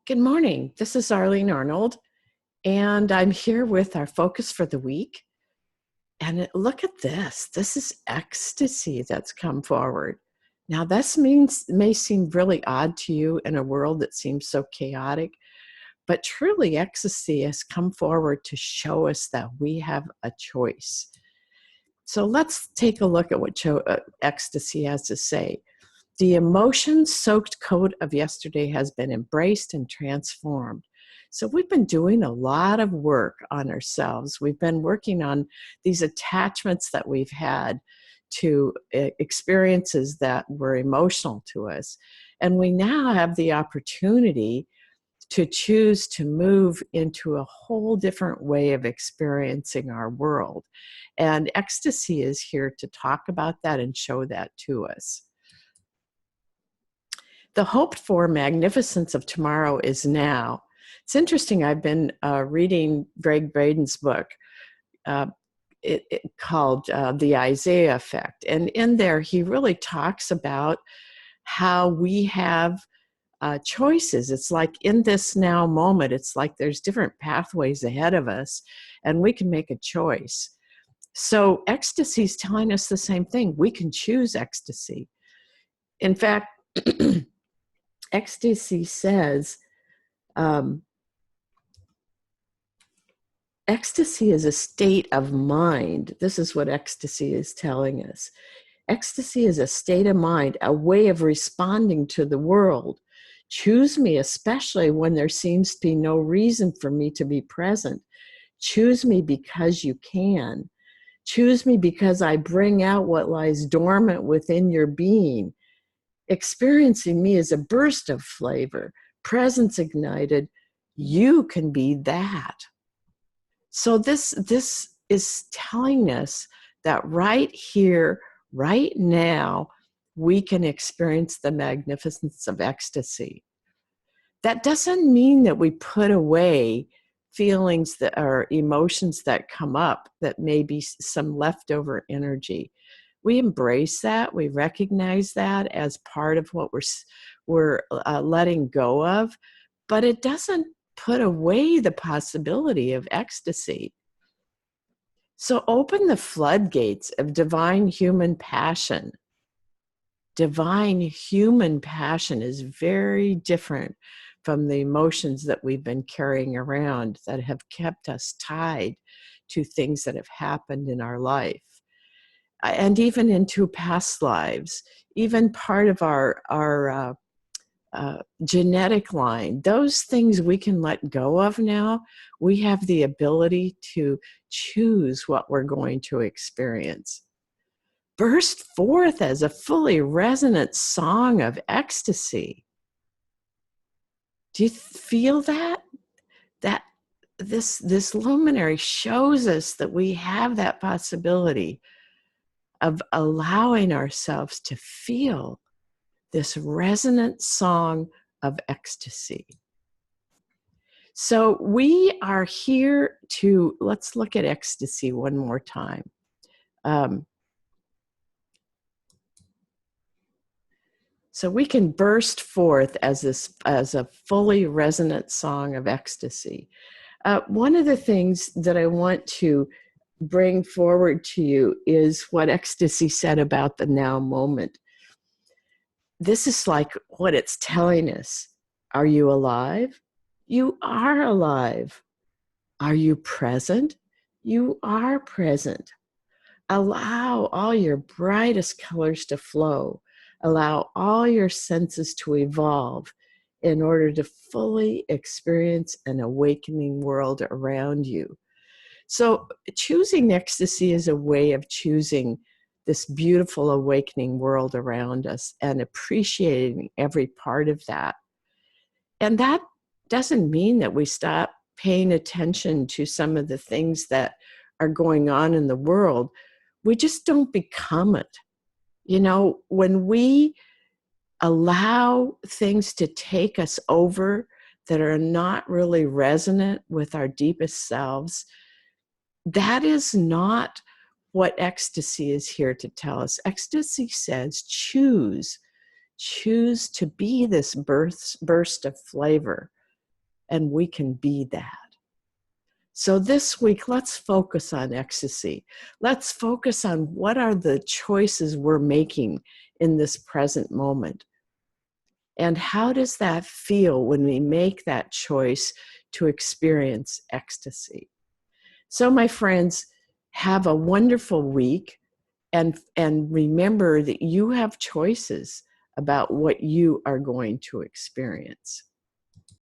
Good morning. This is Arlene Arnold, and I'm here with our focus for the week. And look at this. This is ecstasy that's come forward. Now, may seem really odd to you in a world that seems so chaotic, but truly ecstasy has come forward to show us that we have a choice. So let's take a look at what ecstasy has to say. The emotion-soaked coat of yesterday has been embraced and transformed. So we've been doing a lot of work on ourselves. We've been working on these attachments that we've had to experiences that were emotional to us. And we now have the opportunity to choose to move into a whole different way of experiencing our world. And ecstasy is here to talk about that and show that to us. The hoped-for magnificence of tomorrow is now. It's interesting, I've been reading Greg Braden's book called The Isaiah Effect. And in there, he really talks about how we have choices. It's like in this now moment, it's like there's different pathways ahead of us, and we can make a choice. So ecstasy is telling us the same thing. We can choose ecstasy. In fact, ecstasy says, ecstasy is a state of mind. This is what ecstasy is telling us. Ecstasy is a state of mind, a way of responding to the world. Choose me, especially when there seems to be no reason for me to be present. Choose me because you can. Choose me because I bring out what lies dormant within your being. Experiencing me is a burst of flavor, presence ignited. You can be that. So this is telling us that right here, right now, we can experience the magnificence of ecstasy. That doesn't mean that we put away feelings that are emotions that come up that may be some leftover energy. We embrace that. We recognize that as part of what we're letting go of, but it doesn't put away the possibility of ecstasy. So open the floodgates of divine human passion. Divine human passion is very different from the emotions that we've been carrying around that have kept us tied to things that have happened in our life. And even into past lives, even part of our genetic line, those things we can let go of now. We have the ability to choose what we're going to experience. Burst forth as a fully resonant song of ecstasy. Do you feel that? That this luminary shows us that we have that possibility of allowing ourselves to feel this resonant song of ecstasy. So we are here to, let's look at ecstasy one more time. So we can burst forth as a fully resonant song of ecstasy. One of the things that I want to bring forward to you is what ecstasy said about the now moment. This is like what it's telling us. Are you alive? You are alive. Are you present? You are present. Allow all your brightest colors to flow. Allow all your senses to evolve in order to fully experience an awakening world around you. So choosing ecstasy is a way of choosing this beautiful awakening world around us and appreciating every part of that. And that doesn't mean that we stop paying attention to some of the things that are going on in the world. We just don't become it. You know, when we allow things to take us over that are not really resonant with our deepest selves, that is not what ecstasy is here to tell us. Ecstasy says, choose to be this burst of flavor. and we can be that. So this week, let's focus on ecstasy. Let's focus on what are the choices we're making in this present moment. And how does that feel when we make that choice to experience ecstasy? So, my friends, have a wonderful week, and remember that you have choices about what you are going to experience.